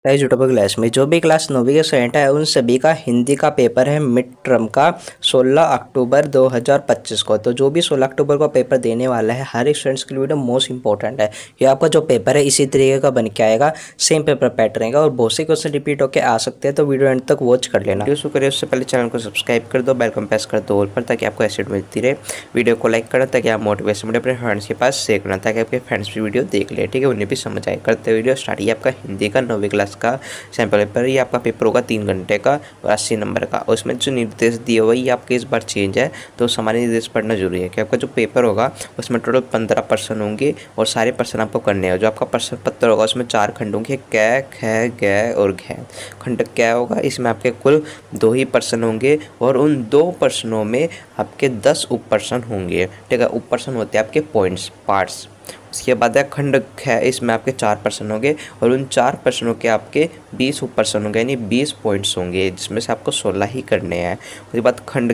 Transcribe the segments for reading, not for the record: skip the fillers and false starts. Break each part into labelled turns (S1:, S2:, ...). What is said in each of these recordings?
S1: Guys YouTube class में जो भी क्लास 9वीं के स्टूडेंट है उन सभी का हिंदी का पेपर है मिड टर्म का 16 अक्टूबर 2025 को। तो जो भी 16 अक्टूबर को पेपर देने वाला है हर एक स्टूडेंट्स के लिए वीडियो मोस्ट इंपॉर्टेंट है। ये आपका जो पेपर है इसी तरीके का बन के आएगा, सेम पेपर पैटर्न रहेगा और बहुत से क्वेश्चन रिपीट होकर आ सकते हैं। तो वीडियो एंड तक वॉच कर लेना। वीडियो शुरू करें उससे पहले चैनल को सब्सक्राइब कर दो, बेल प्रेस कर दो ऑल पर, ताकि आपको एसिड मिलती रहे। वीडियो को लाइक करना ताकि आप मोटिवेशन मिले, अपने फ्रेंड्स के पास शेयर करना ताकि आपके फ्रेंड्स भी वीडियो देख ले, ठीक है, उन्हें भी समझ आए। करते वीडियो स्टार्ट। ये आपका हिंदी का 9वीं क्लास का पेपर। ये आपका पेपर होगा 3 घंटे का और 80 नंबर का। और उसमें जो निर्देश दिए हुए ये आपके इस बार चेंज है, तो सामान्य निर्देश पढ़ना जरूरी है कि आपका जो पेपर होगा उसमें टोटल 15 प्रश्न होंगे और सारे प्रश्न आपको करने हैं। जो आपका प्रश्न पत्र होगा उसमें 4 खंड होंगे, कै, ख, गै और घै। खंड कै होगा, इसमें आपके कुल 2 ही प्रश्न होंगे और उन 2 प्रश्नों में आपके 10 उप प्रश्न होंगे, ठीक है। उप प्रश्न होते हैं आपके पॉइंट्स, पार्ट्स। उसके बाद है खंड है, इसमें आपके 4 प्रश्न होंगे और उन 4 प्रश्नों के आपके 20 उप प्रश्न होंगे, यानी 20 पॉइंट्स होंगे, जिसमें से आपको 16 ही करने हैं। उसके बाद खंड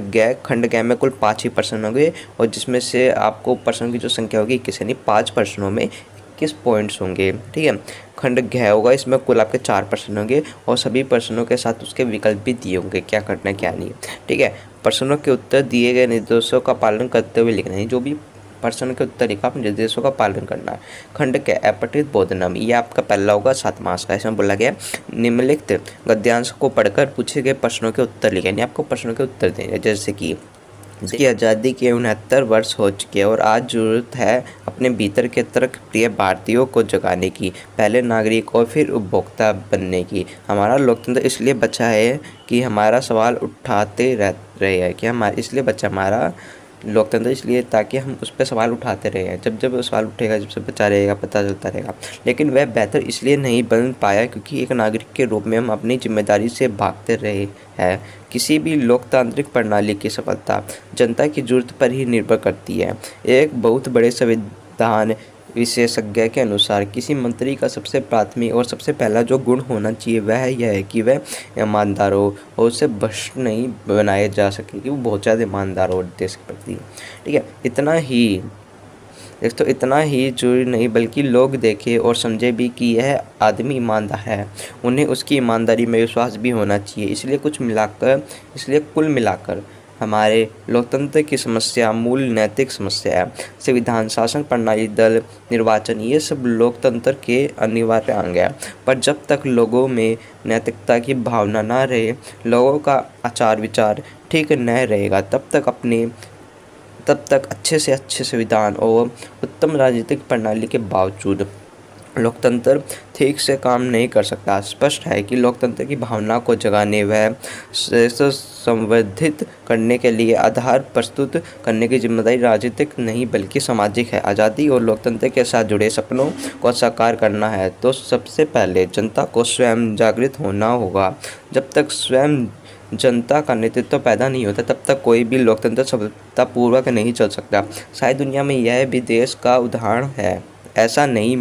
S1: गै में कुल 5 ही प्रश्न होंगे और जिसमें से आपको प्रश्नों की जो संख्या होगी 21, यानी 5 प्रश्नों में 21 पॉइंट्स होंगे, ठीक है। खंड घै होगा, इसमें कुल आपके 4 प्रश्न होंगे और सभी प्रश्नों के साथ उसके विकल्प भी दिए होंगे, क्या करना है क्या नहीं, ठीक है। प्रश्नों के उत्तर दिए गए निर्देशों का पालन करते हुए लिखना है। जो भी प्रश्न के उत्तर लिखा आप निर्देशों का पालन करना है। खंड के अपठित बोधनम, ये आपका पहला होगा 7 मास का। इसमें बोला गया निम्नलिखित गद्यांश को पढ़कर पूछे गए प्रश्नों के उत्तर लिखे, यानी आपको प्रश्नों के उत्तर देंगे। जैसे कि की आज़ादी के 69 वर्ष हो चुके हैं और आज जरूरत है अपने भीतर के तर्क प्रिय भारतीयों को जगाने की, पहले नागरिक और फिर उपभोक्ता बनने की। हमारा लोकतंत्र इसलिए बचा है कि हमारा सवाल उठाते रहे हैं, कि हमारा इसलिए बचा हमारा लोकतंत्र इसलिए ताकि हम उस पर सवाल उठाते रहे। जब जब सवाल उठेगा, जब सब बचा रहेगा, पता चलता रहेगा। लेकिन वह बेहतर इसलिए नहीं बन पाया क्योंकि एक नागरिक के रूप में हम अपनी जिम्मेदारी से भागते रहे हैं। किसी भी लोकतांत्रिक प्रणाली की सफलता जनता की जरूरत पर ही निर्भर करती है। एक बहुत बड़े संविधान विशेषज्ञ के अनुसार किसी मंत्री का सबसे प्राथमिक और सबसे पहला जो गुण होना चाहिए वह यह है कि वह ईमानदार हो और उसे भ्रष्ट नहीं बनाया जा सके, कि वो बहुत ज़्यादा ईमानदार हो देश के प्रति, ठीक है। इतना ही जरूरी नहीं बल्कि लोग देखें और समझे भी कि यह आदमी ईमानदार है, उन्हें उसकी ईमानदारी में विश्वास भी होना चाहिए। इसलिए कुल मिलाकर हमारे लोकतंत्र की समस्या मूल नैतिक समस्या है। संविधान, शासन प्रणाली, दल, निर्वाचन, ये सब लोकतंत्र के अनिवार्य अंग है। पर जब तक लोगों में नैतिकता की भावना ना रहे, लोगों का आचार विचार ठीक न रहेगा, तब तक अच्छे से अच्छे संविधान और उत्तम राजनीतिक प्रणाली के बावजूद लोकतंत्र ठीक से काम नहीं कर सकता। स्पष्ट है कि लोकतंत्र की भावना को जगाने व संवर्धित करने के लिए आधार प्रस्तुत करने की जिम्मेदारी राजनीतिक नहीं बल्कि सामाजिक है। आज़ादी और लोकतंत्र के साथ जुड़े सपनों को साकार करना है तो सबसे पहले जनता को स्वयं जागृत होना होगा। जब तक स्वयं जनता का नेतृत्व पैदा नहीं होता तब तक कोई भी लोकतंत्र सफलतापूर्वक नहीं चल सकता। शायद दुनिया में यह भी देश का उदाहरण है, ऐसा नहीं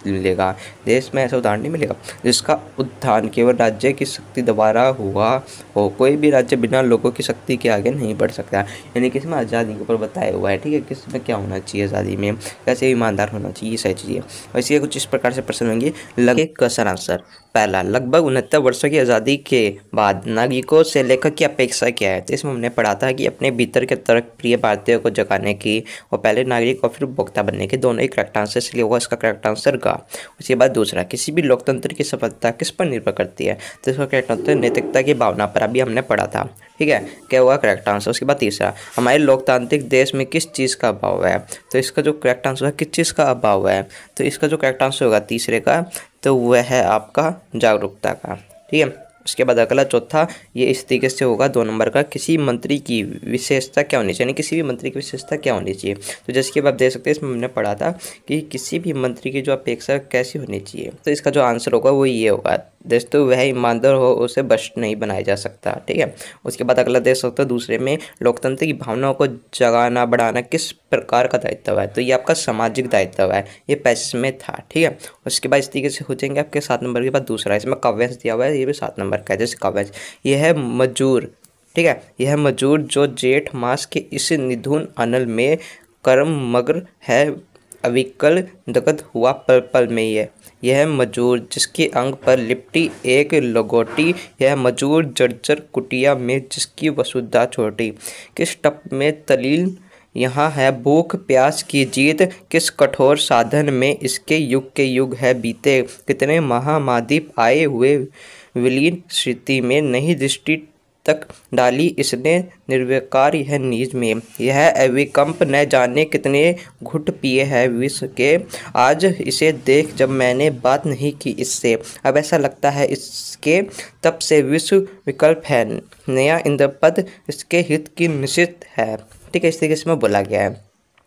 S1: मिलेगा, देश में ऐसा उदाहरण नहीं मिलेगा जिसका उत्थान केवल राज्य की शक्ति द्वारा हुआ हो। कोई भी राज्य बिना लोगों की शक्ति के आगे नहीं बढ़ सकता। यानी कि इसमें आज़ादी के ऊपर बताया हुआ है, ठीक है, किस में क्या होना चाहिए, आज़ादी में कैसे ईमानदार होना चाहिए, सही चीज़ें। वैसे कुछ इस प्रकार से प्रश्न होंगे। Question answer. पहला, लगभग 69 वर्षों की आज़ादी के बाद नागरिकों से लेखक की अपेक्षा क्या है। तो इसमें हमने पढ़ा था कि अपने भीतर के तर्क प्रिय भारतीयों को जगाने की और पहले नागरिक और फिर उपभोक्ता बनने की, दोनों ही करेक्ट आंसर, इसलिए होगा इसका करेक्ट आंसर गा। उसके बाद दूसरा, किसी भी लोकतंत्र की सफलता किस पर निर्भर करती है। तो इसका करेक्ट आंसर नैतिकता की भावना पर, अभी हमने पढ़ा था, ठीक है, क्या हुआ करेक्ट आंसर। उसके बाद तीसरा, हमारे लोकतांत्रिक देश में किस चीज़ का अभाव है। तो इसका जो करेक्ट आंसर है किस चीज़ का अभाव है, तो इसका जो करेक्ट आंसर होगा तीसरे का, तो वह है आपका जागरूकता का, ठीक है। उसके बाद अगला चौथा, ये इस तरीके से होगा 2 नंबर का, किसी मंत्री की विशेषता क्या होनी चाहिए, यानी किसी भी मंत्री की विशेषता क्या होनी चाहिए। तो जैसे कि आप देख सकते हैं इसमें हमने पढ़ा था कि किसी भी मंत्री की जो अपेक्षा कैसी होनी चाहिए। तो इसका जो आंसर होगा वो ये होगा, दोस्तों वह ईमानदार हो, उसे भ्रष्ट नहीं बनाया जा सकता, ठीक है। उसके बाद अगला देख सकते हो दूसरे में, लोकतंत्र की भावनाओं को जगाना बढ़ाना किस प्रकार का दायित्व है। तो ये आपका सामाजिक दायित्व है, ये पैसेज में था, ठीक है। उसके बाद इस तरीके से हो जाएंगे आपके 7 नंबर के बाद दूसरा, इसमें काव्यांश दिया हुआ है, ये भी 7 नंबर का है। जैसे काव्यांश, यह है मजूर, ठीक है, यह मजूर जो जेठ मास के इस निधुन अनल में कर्ममग्न है, अविकल दगद हुआ पल पल में यह मजूर जिसकी अंग पर लिपटी एक लगोटी, यह मजूर जर्जर कुटिया में जिसकी वसुधा छोटी। किस टप में तलील यहाँ है भूख प्यास की जीत, किस कठोर साधन में इसके युग के युग है बीते। कितने महामादीप आए हुए विलीन स्थिति में, नहीं दृष्टि तक डाली इसने निर्विकार यह नीज में। यह अविकंप न जाने कितने घुट पिए है विश्व के, आज इसे देख जब मैंने बात नहीं की इससे, अब ऐसा लगता है इसके तब से विश्व विकल्प है, नया इंद्रपद इसके हित की निश्चित है। ठीक है, इस तरीके से में बोला गया है।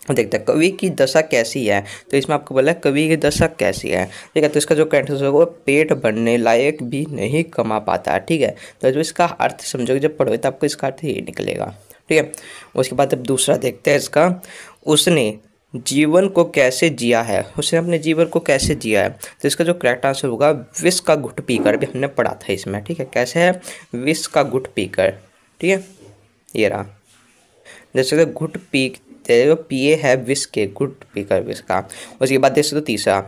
S1: देखते हैं कवि की दशा कैसी है, तो इसमें आपको बोला है कवि की दशा कैसी है। ठीक है, तो इसका जो करेक्ट आंसर होगा वो पेट भरने लायक भी नहीं कमा पाता। ठीक है, तो जो इसका अर्थ समझोगे जब पढ़ोगे तो आपको इसका अर्थ ये निकलेगा। ठीक है, उसके बाद अब दूसरा देखते हैं इसका, उसने जीवन को कैसे जिया है, उसने अपने जीवन को कैसे जिया है। तो इसका जो करेक्ट आंसर होगा विष का घुट पीकर, भी हमने पढ़ा था इसमें। ठीक है, कैसे है, विष का घुट पीकर। ठीक है, ये रहा, जैसे घुट पिए है विष के, घुट पीकर विष का। उसके बाद देखते तो तीसरा,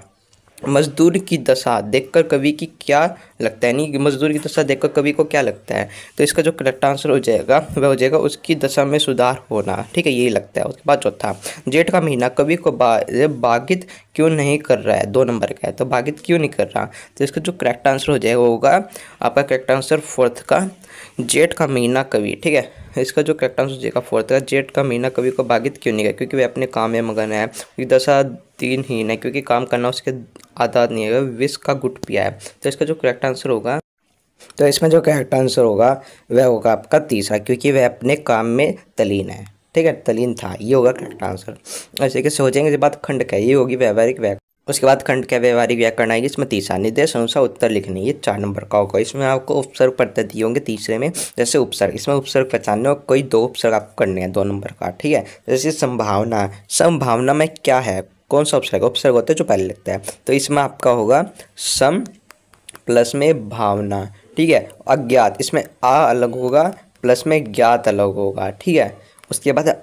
S1: मजदूर की दशा देखकर कवि की क्या लगता है, नहीं मजदूर की दशा देखकर कवि को क्या लगता है। तो इसका जो करेक्ट आंसर हो जाएगा वह हो जाएगा उसकी दशा में सुधार होना। ठीक है, यही लगता है। उसके बाद चौथा, जेठ का महीना कवि को बाधित क्यों नहीं कर रहा है, 2 नंबर का है, तो बाधित क्यों नहीं कर रहा। तो इसका जो करेक्ट आंसर हो जाएगा होगा आपका करेक्ट आंसर फोर्थ का, जेठ का महीना कवि। ठीक है, इसका जो करेक्ट आंसर हो जाएगा फोर्थ का, जेठ का महीना कवि को बाधित क्यों नहीं है, क्योंकि वह अपने काम में मगन है। दशा दिनहीन है, क्योंकि काम करना उसके आदत नहीं है, विष का घुट पिया है। तो इसका जो करेक्ट आंसर होगा, तो इसमें जो करेक्ट आंसर होगा वह होगा आपका तीसरा, क्योंकि वह अपने काम में तलीन है। ठीक है, तलीन था, ये होगा करेक्ट आंसर। ऐसे कैसे हो जाएंगे, बात खंड का ये होगी व्यवहारिक व्याकरण। उसके बाद खंड का व्यवहारिक व्याकरण आएगी, इसमें तीसरा निर्देश अनुसार उत्तर लिखने, ये 4 नंबर का होगा। इसमें आपको उपसर्ग पढ़ते दिए होंगे तीसरे में, जैसे उपसर्ग, इसमें उपसर्ग पहचानने और कोई 2 उपसर्ग आपको करने हैं 2 नंबर का। ठीक है, जैसे संभावना, संभावना में क्या है, कौन सा उपसर्ग, उपसर्ग होता है जो पहले लगता है, तो इसमें आपका होगा सम प्लस में भावना। ठीक है, अज्ञात, इसमें आ अलग होगा प्लस में ज्ञात अलग होगा। ठीक है, उसके बाद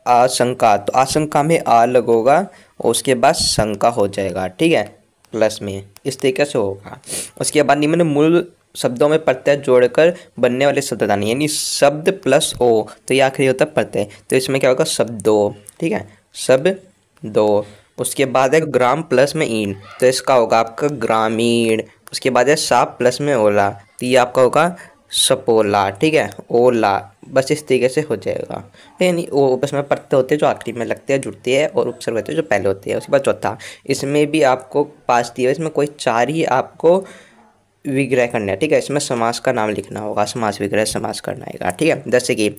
S1: आशंका, तो आशंका में आ अलग होगा और उसके बाद शंका हो जाएगा। ठीक है, प्लस में, इस तरीके से होगा। उसके बाद निम्न मूल शब्दों में प्रत्यय जोड़कर बनने वाले शब्ददानी, यानी शब्द प्लस ओ, तो ये आखिरी होता है प्रत्यय, तो इसमें क्या होगा शब्दो। ठीक है, शब्दो। उसके बाद है ग्राम प्लस में ईन, तो इसका होगा आपका ग्रामीण। उसके बाद है साप प्लस में ओला, तो ये आपका होगा सपोला। ठीक है, ओला, बस इस तरीके से हो जाएगा। यानी वो बस में पढ़ते होते हैं जो आखिरी में लगते हैं, जुड़ते हैं, और उपसर्ग होते हैं जो पहले होते हैं। उसके बाद चौथा, इसमें भी आपको 5 दिया, इसमें कोई 4 ही आपको विग्रह करना है। ठीक है, इसमें समास का नाम लिखना होगा, समास विग्रह समास करना है। ठीक है, जैसे कि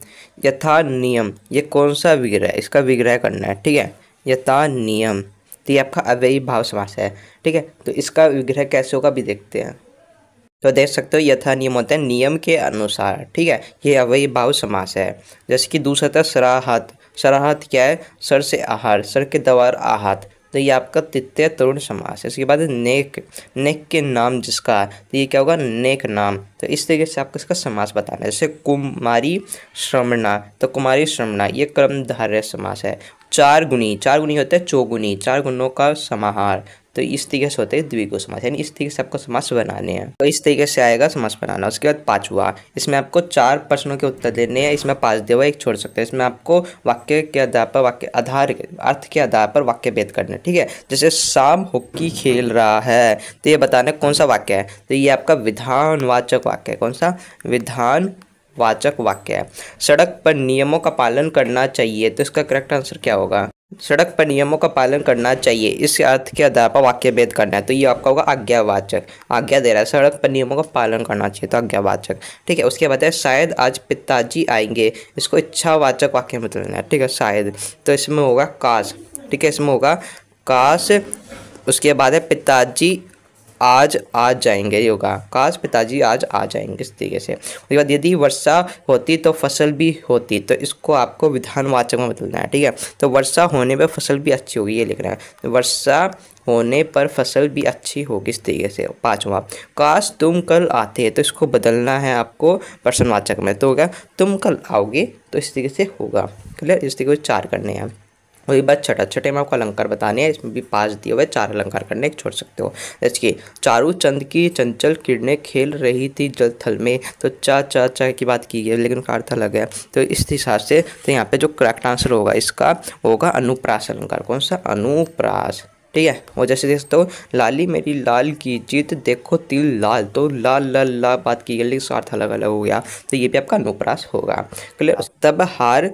S1: यथा नियम, ये कौन सा विग्रह है, इसका विग्रह करना है। ठीक है, यथा नियम, तो ये आपका अव्ययी भाव समास है। ठीक है, तो इसका विग्रह कैसे होगा भी देखते हैं। तो देख सकते हो यथा नियम होता है नियम के अनुसार। ठीक है, ये अव्ययी भाव समास है। जैसे कि दूसरा था सराहत, सराहत क्या है, सर से आहार, सर के द्वार आहत, तो ये आपका तृतीय तरुण समास है। इसके बाद नेक, नेक के नाम जिसका, तो ये क्या होगा नेक नाम। तो इस तरीके से आपको इसका समास बताना है। जैसे कुमारी श्रमणा, तो कुमारी श्रमणा ये कर्मधारय समास है। 4 गुणी, 4 गुणी होता है चौगुनी, 4 गुणों का समाहार, तो इस तरीके से होता है द्विगु समास, यानी इस तरीके से आपको समास बनाने हैं। तो इस तरीके से आएगा समास बनाना। उसके बाद 5वां, इसमें आपको 4 प्रश्नों के उत्तर देने हैं, इसमें 5 दिया हुआ, 1 छोड़ सकते हैं। इसमें आपको वाक्य के आधार पर, वाक्य आधार अर्थ के आधार पर वाक्य भेद करने। ठीक है, जैसे शाम हॉकी खेल रहा है, तो ये बताना कौन सा वाक्य है, तो ये आपका विधानवाचक वाक्य है। कौन सा, विधानवाचक वाक्य है। सड़क पर नियमों का पालन करना चाहिए, तो इसका करेक्ट आंसर क्या होगा, सड़क पर नियमों का पालन करना चाहिए, इस अर्थ के आधार पर वाक्य भेद करना है, तो ये आपका होगा आज्ञावाचक, आज्ञा दे रहा है, सड़क पर नियमों का पालन करना चाहिए, तो आज्ञावाचक। ठीक है, उसके बाद है शायद आज पिताजी आएंगे, इसको इच्छावाचक वाक्य में बदलना है। ठीक है, शायद, तो इसमें होगा काश। ठीक है, इसमें होगा काश। उसके बाद है पिताजी आज आ जाएंगे, ये होगा काश पिताजी आज आ जाएंगे, इस तरीके से। उसके बाद यदि वर्षा होती तो फसल भी होती, तो इसको आपको विधानवाचक में बदलना है। ठीक है, तो वर्षा होने पर फसल भी अच्छी होगी, ये लिख रहा है, तो वर्षा होने पर फसल भी अच्छी होगी, इस तरीके से। 5वां, काश तुम कल आते, तो इसको बदलना है आपको प्रश्नवाचक में, तो होगा तुम कल आओगे, तो इस तरीके से होगा। क्लियर, इस तरीके से 4 करने हैं। वही बात छठा, छठे में आपको अलंकार बताने हैं, इसमें भी 5 दिए हुए, 4 अलंकार करने छोड़ सकते हो। जैसे कि चारू चंद की चंचल किरणें खेल रही थी जल थल में, तो चा चा चा की बात की है लेकिन उसका अर्थ अलग है। तो इस हिसाब से तो यहाँ पे जो करेक्ट आंसर होगा इसका होगा अनुप्रास अलंकार। कौन सा? अनुप्रास। ठीक है। और जैसे देख सकते हो लाली मेरी लाल की जीत देखो तिल लाल, तो लाल लाल ला बात की गई लेकिन इसका अर्थ अलग अलग हो गया, तो ये भी आपका अनुप्रास होगा। क्लियर। तब हार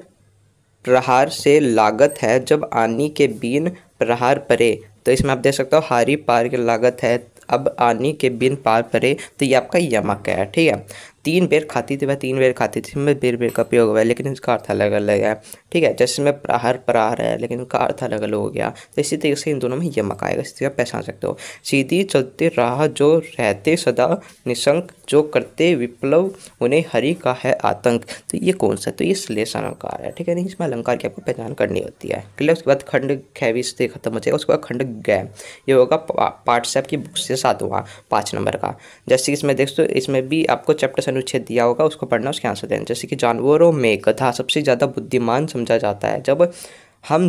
S1: प्रहार से लागत है जब आनी के बीन प्रहार परे, तो इसमें आप देख सकते हो हारी पार की लागत है, अब आनी के बिन पार परे, तो ये आपका यमक है। ठीक है। 3 बेर खाती थी वह 3 बेर खाती थी, इसमें बेर बेर का प्रयोग हुआ है लेकिन इसका अर्थ अलग अलग है। ठीक है। जैसे में प्रहार प्रहार है लेकिन उसका अर्थ अलग अलग हो गया, तो इसी तरीके से इन दोनों में यमक आएगा, इस तरह पहचान सकते हो। सीधी चलते राह जो रहते सदा निशंक, जो करते विप्लव उन्हें हरि का है आतंक, तो ये कौन सा? तो ये श्लेष अलंकार है। ठीक है। नहीं, इसमें अलंकार की आपको पहचान करनी होती है। क्लियर। उसके बाद खंड खैवी से खत्म हो जाएगा, उसके बाद खंड गै, ये होगा पाठ साहब की बुक से 7वां 5 नंबर का। जैसे कि इसमें देखो इसमें भी आपको चैप्टर से अनुच्छेद दिया होगा, उसको पढ़ना, उसके आंसर देना। जैसे कि जानवरों में गधा सबसे ज़्यादा बुद्धिमान समझा जाता है।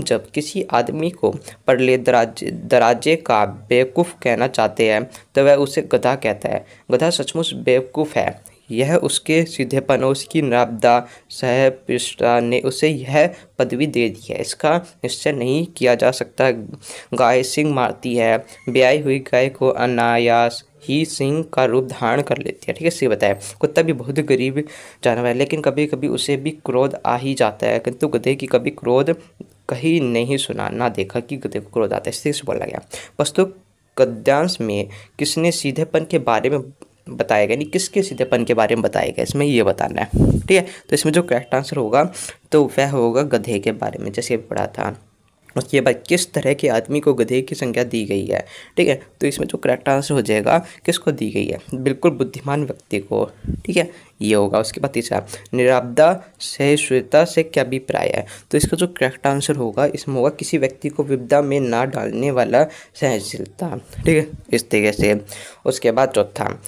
S1: जब किसी आदमी को परले दराजे का बेवकूफ़ कहना चाहते हैं तो वह उसे गधा कहता है। गधा सचमुच बेवकूफ़ है, यह उसके सीधेपन और उसकी निरापदा सहपृष्ठता ने उसे यह पदवी दे दी है। इसका निश्चय नहीं किया जा सकता। गाय सिंग मारती है, ब्याई हुई गाय को अनायास ही सिंह का रूप धारण कर लेती है। ठीक है। इसे बताया कुत्ता भी बहुत गरीब जानवर है लेकिन कभी कभी उसे भी क्रोध आ ही जाता है, किंतु गधे की कभी क्रोध कहीं नहीं सुना ना देखा कि गधे को क्रोध आता है, इससे बोला गया। वस्तु गद्यांश में किसने सीधेपन के बारे में बताया गया, नहीं किसके सीधेपन के बारे में बताया गया, इसमें ये बताना है। ठीक है। तो इसमें जो करेक्ट आंसर होगा तो वह होगा गधे के बारे में, जैसे पढ़ा था। उसके बाद किस तरह के आदमी को गधे की संज्ञा दी गई है। ठीक है। तो इसमें जो करेक्ट आंसर हो जाएगा किसको दी गई है, बिल्कुल बुद्धिमान व्यक्ति को। ठीक है। ये होगा। उसके बाद तीसरा निरापदा सहिष्णुता से क्या अभिप्राय है, तो इसका जो करेक्ट आंसर होगा इसमें होगा किसी व्यक्ति को विपदा में ना डालने वाला सहनशीलता। ठीक है। इस तरीके से। उसके बाद चौथा,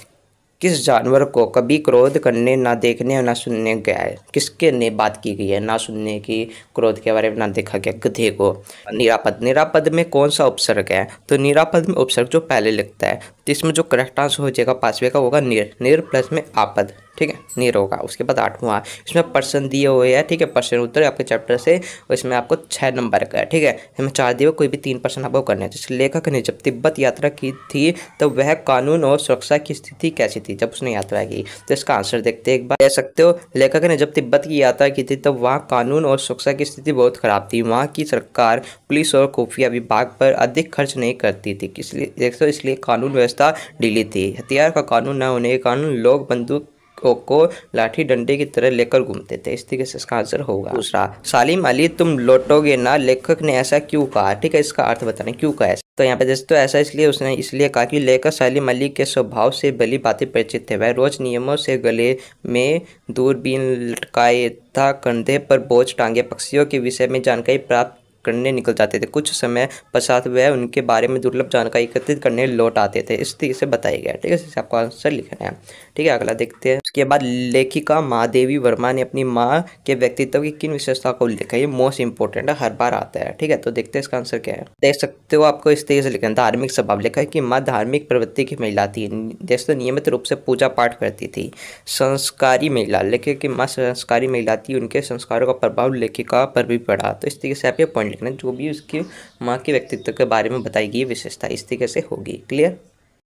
S1: किस जानवर को कभी क्रोध करने ना देखने और ना सुनने गया है, किसके ने बात की गई है ना सुनने की, क्रोध के बारे में ना देखा गया, गधे को। निरापद, निरापद में कौन सा उपसर्ग है, तो निरापद में उपसर्ग जो पहले लिखता है, तो इसमें जो करेक्ट आंसर हो जाएगा 5वें का होगा निर, निर प्लस में आपद। ठीक है। निर होगा। उसके बाद 8वां, इसमें पर्सन दिए हुए हैं। ठीक है। पर्सन उत्तर आपके चैप्टर से, और इसमें आपको 6 नंबर का है। ठीक है। इसमें 4 दिए हुए, कोई भी 3 पर्सन आपको करना है। जैसे लेखक ने जब तिब्बत यात्रा की थी तो वह कानून और सुरक्षा की स्थिति कैसी थी, जब उसने यात्रा की, तो इसका आंसर देखते हैं एक बार। कह सकते हो लेखक ने जब तिब्बत की यात्रा की थी तब वहाँ कानून और सुरक्षा की स्थिति बहुत खराब थी। वहाँ की सरकार पुलिस और खुफिया विभाग पर अधिक खर्च नहीं करती थी, इसलिए देखो इसलिए कानून व्यवस्था ढीली थी। हथियार का कानून न होने के कारण लोग बंदूक को लाठी डंडे की तरह लेकर घूमते थे। इस तरीके से इसका आंसर होगा। दूसरा, सालिम अली तुम लौटोगे ना, लेखक ने ऐसा क्यों कहा। ठीक है। इसका अर्थ बताना क्यों कहा ऐसा, तो यहाँ पे जैसे तो ऐसा इसलिए उसने इसलिए कहा कि लेखक सालिम अली के स्वभाव से भली बातें परिचित थे। वह रोज नियमों से गले में दूरबीन लटकाए था, कंधे पर बोझ टांगे पक्षियों के विषय में जानकारी प्राप्त करने निकल जाते थे। कुछ समय पश्चात वह उनके बारे में दुर्लभ जानकारी एकत्रित करने लौट आते थे। इस तरीके से बताया गया। ठीक है। इसे आपको आंसर लिखना है। ठीक है। अगला देखते हैं। उसके बाद लेखिका महादेवी वर्मा ने अपनी माँ के व्यक्तित्व की किन विशेषताओं का उल्लेख है, ये मोस्ट इंपॉर्टेंट है, हर बार आता है। ठीक है। तो देखते हैं इसका आंसर क्या है। देख सकते हो आपको इस तरीके से लिखना, धार्मिक स्वभाव लिखा है कि माँ धार्मिक प्रवृत्ति की महिला थी, जैसे नियमित रूप से पूजा पाठ करती थी। संस्कारी महिला, लेखिका की माँ संस्कारी महिला थी, उनके संस्कारों का प्रभाव लेखिका पर भी पड़ा। तो इस तरीके से आप ये पॉइंट लिखना, जो भी उसकी माँ के व्यक्तित्व के बारे में बताई गई विशेषता इस तरीके से होगी। क्लियर।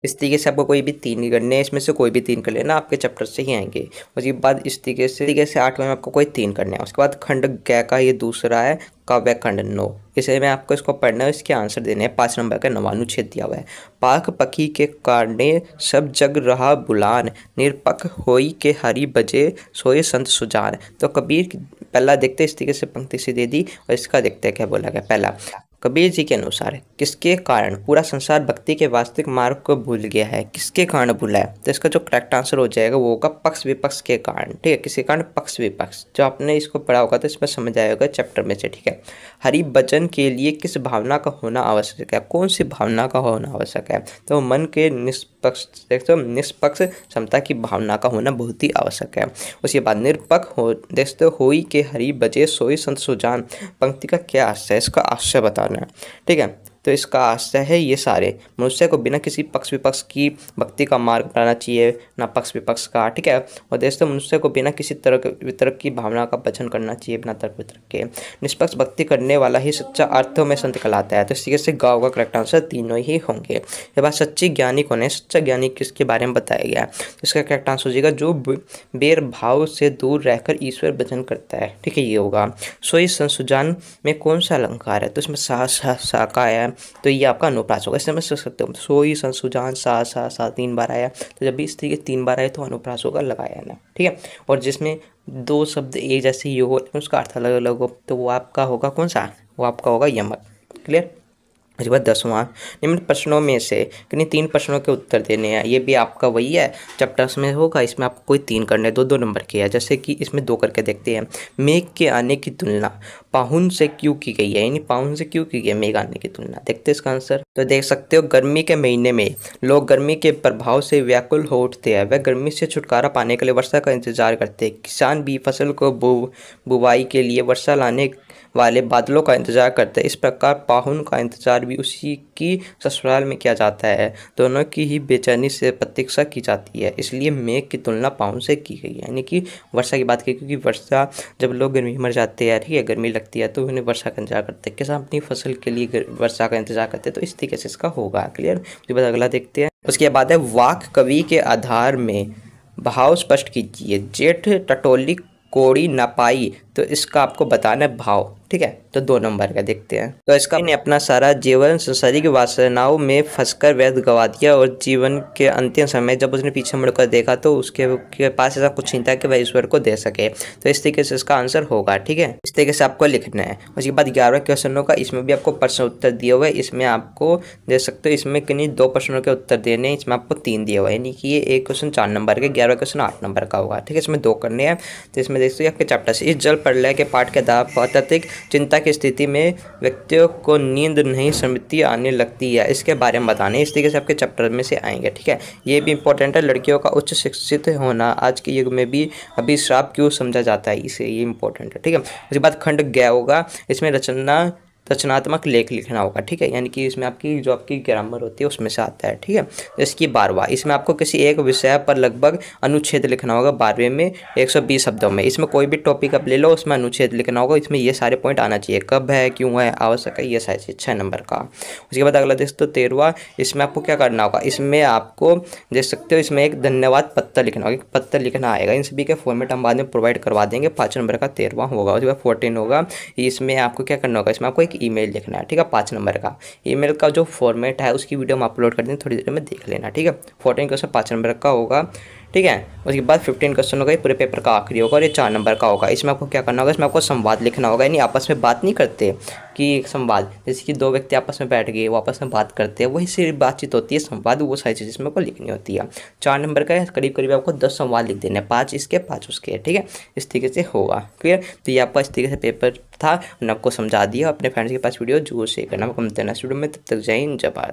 S1: इस तरीके से आपको कोई भी 3 ही करने हैं, इसमें से कोई भी 3 कर लेना, आपके चैप्टर से ही आएंगे। उसके बाद इस तरीके से 8वें में आपको कोई 3 करने हैं। उसके बाद खंड गै का ये दूसरा है, काव्य खंड 9, इसे में आपको इसको पढ़ना है, इसके आंसर देने हैं। 5 नंबर का 9वां अनुच्छेद दिया हुआ है। पाक पखी के कारणे सब जग रहा बुलान, निरपक होई के हरि बजे सोए संत सुजान। तो कबीर पहला देखते इस तरीके से पंक्ति से दे दी, और इसका देखते हैं क्या बोला गया। पहला, कबीर जी के अनुसार किसके कारण पूरा संसार भक्ति के वास्तविक मार्ग को भूल गया है? किसके कारण भूला है? तो इसका जो करेक्ट आंसर हो जाएगा वो होगा पक्ष विपक्ष के कारण। ठीक है, किसके कारण? पक्ष विपक्ष। जो आपने इसको पढ़ा होगा तो इसमें समझ आएगा चैप्टर में से। ठीक है, हरि भजन के लिए किस भावना का होना आवश्यक है? कौन सी भावना का होना आवश्यक है? तो मन के निष्पक्ष क्षमता की भावना का होना बहुत ही आवश्यक है। उसके बाद निरपक्ष हो देखते होई के हरि बजे सोई संत सुजान पंक्ति का क्या आशय है? इसका आशय बताना है। ठीक है, तो इसका आशय है ये सारे मनुष्य को बिना किसी पक्ष विपक्ष की भक्ति का मार्ग अपनाना चाहिए, ना पक्ष विपक्ष का। ठीक है, और देखते मनुष्य को बिना किसी तर्क वितर्क की भावना का भजन करना चाहिए, बिना तर्क वितर्क के। निष्पक्ष भक्ति करने वाला ही सच्चा अर्थों में संत कहलाता है। तो इसी से गाँव का करेक्ट आंसर तीनों ही होंगे। ये बात सच्ची ज्ञानी कौन है? सच्चा ज्ञानी किसके बारे में बताया गया है? तो इसका करेक्ट आंसर हो जाएगा जो बेर भाव से दूर रहकर ईश्वर भजन करता है। ठीक है, ये होगा। सोई संसुजान में कौन सा अलंकार है? तो इसमें सा का है, तो ये आपका अनुप्रास होगा। इससे समझ सकते हो, सोई संसुजान सा 3 बार आया, तो जब भी इस तरीके 3 बार आए तो अनुप्रास होगा लगाया ना। ठीक है, और जिसमें 2 शब्द एक जैसे ही हो लेकिन उसका अर्थ अलग अलग हो तो वो आपका होगा कौन सा? वो आपका होगा यमक। क्लियर। उसके बाद 10वां, निम्न प्रश्नों में से किन्हीं 3 प्रश्नों के उत्तर देने हैं। ये भी आपका वही है चैप्टर्स में होगा। इसमें आपको कोई 3 करने, 2-2 नंबर के है। जैसे कि इसमें 2 करके देखते हैं। मेघ के आने की तुलना पाहुन से क्यों की गई है? यानी पाहुन से क्यों की गई है मेघ आने की तुलना? देखते हैं इसका आंसर। तो देख सकते हो, गर्मी के महीने में लोग गर्मी के प्रभाव से व्याकुल हो उठते हैं। वह गर्मी से छुटकारा पाने के लिए वर्षा का इंतजार करते हैं। किसान भी फसल को बुवाई के लिए वर्षा लाने वाले बादलों का इंतजार करते हैं। इस प्रकार पाहुन का इंतजार भी उसी की ससुराल में किया जाता है। दोनों की ही बेचैनी से प्रतीक्षा की जाती है, इसलिए मेघ की तुलना पाहुन से की गई है। यानी कि वर्षा की बात की, क्योंकि वर्षा जब लोग गर्मी मर जाते हैं, ठीक है, गर्मी लगती है तो उन्हें वर्षा का इंतजार करते हैं। किसान अपनी फसल के लिए वर्षा का इंतजार करते हैं। तो इस तरीके से इसका होगा। क्लियर। उसके बाद अगला देखते हैं। उसके बाद है वाक कवि के आधार में भाव स्पष्ट कीजिए। जेठ टटोली कोड़ी न पाई, तो इसका आपको बताना है भाव। ठीक है, तो 2 नंबर का देखते हैं। तो इसका ने अपना सारा जीवन संसारिक वासनाओं में फंसकर व्यर्थ गवा दिया और जीवन के अंतिम समय जब उसने पीछे मुड़कर देखा तो उसके पास ऐसा कुछ नहीं था कि वह ईश्वर को दे सके। तो इस तरीके से इसका आंसर होगा। ठीक है, इस तरीके से आपको लिखना है। उसके बाद 11वें क्वेश्चनों का, इसमें भी आपको प्रश्न उत्तर दिए हुए। इसमें आपको दे सकते हो, इसमें किन्हीं 2 प्रश्नों के उत्तर देने, इसमें आपको 3 दिए हुए, यानी कि ये एक क्वेश्चन 4 नंबर के, 11वां क्वेश्चन 8 नंबर का होगा। ठीक है, इसमें 2 करने हैं। तो इसमें देख सकते हो आपके चैप्टर से, इस जल प्रलय के पाठ के आधार पर अत्यधिक चिंता की स्थिति में व्यक्तियों को नींद नहीं समिति आने लगती है, इसके बारे में बताने। इस तरीके से आपके चैप्टर में से आएंगे। ठीक है, ये भी इंपॉर्टेंट है। लड़कियों का उच्च शिक्षित होना आज के युग में भी अभिश्राप क्यों समझा जाता है, इसे ये इंपॉर्टेंट है। ठीक है, उसके बाद खंड 11 होगा। इसमें रचनात्मक लेख लिखना होगा। ठीक है, यानी कि इसमें आपकी जो आपकी ग्रामर होती है उसमें से आता है। ठीक है, इसकी 12वां, इसमें आपको किसी एक विषय पर लगभग अनुच्छेद लिखना होगा 12वें में 120 शब्दों में। इसमें कोई भी टॉपिक आप ले लो, उसमें अनुच्छेद लिखना होगा। इसमें ये सारे पॉइंट आना चाहिए, कब है, क्यों है, आवश्यक है, ये सारी चीज 6 नंबर का। उसके बाद अगला दोस्तों 13वां, इसमें आपको क्या करना होगा? इसमें आपको देख सकते हो, इसमें एक धन्यवाद पत्र लिखना होगा, पत्र लिखना आएगा। इन सभी के फॉर्मेट हम बाद में प्रोवाइड करवा देंगे। 5 नंबर का 13वां होगा। उसके बाद 14 होगा। इसमें आपको क्या करना होगा? इसमें आपको ईमेल लिखना है। ठीक है, 5 नंबर का ईमेल का जो फॉर्मेट है उसकी वीडियो हम अपलोड कर देंगे, थोड़ी देर में देख लेना। ठीक है, 14 क्वेश्चन 5 नंबर का होगा। ठीक है, उसके बाद 15 क्वेश्चन होगा, ये पूरे पेपर का आखिरी होगा और ये 4 नंबर का होगा। इसमें आपको क्या करना होगा? इसमें आपको संवाद लिखना होगा, यानी आपस में बात नहीं करते कि एक संवाद, जैसे कि 2 व्यक्ति आपस में बैठ गए, वो आपस में बात करते हैं, वही सिर्फ बातचीत होती है। संवाद वो सारी चीज़ इसमें आपको लिखनी होती है। 4 नंबर का है, करीब करीब आपको 10 संवाद लिख देने, 5 इसके 5 उसके। ठीक है, इस तरीके से होगा। क्लियर। तो ये आपका इस तरीके से पेपर था, मैंने आपको समझा दिया। अपने फ्रेंड्स के पास वीडियो जरूर शेयर करना। मैं मिलते हैं नेक्स्ट वीडियो में, तब तक जय हिंद, जय भारत।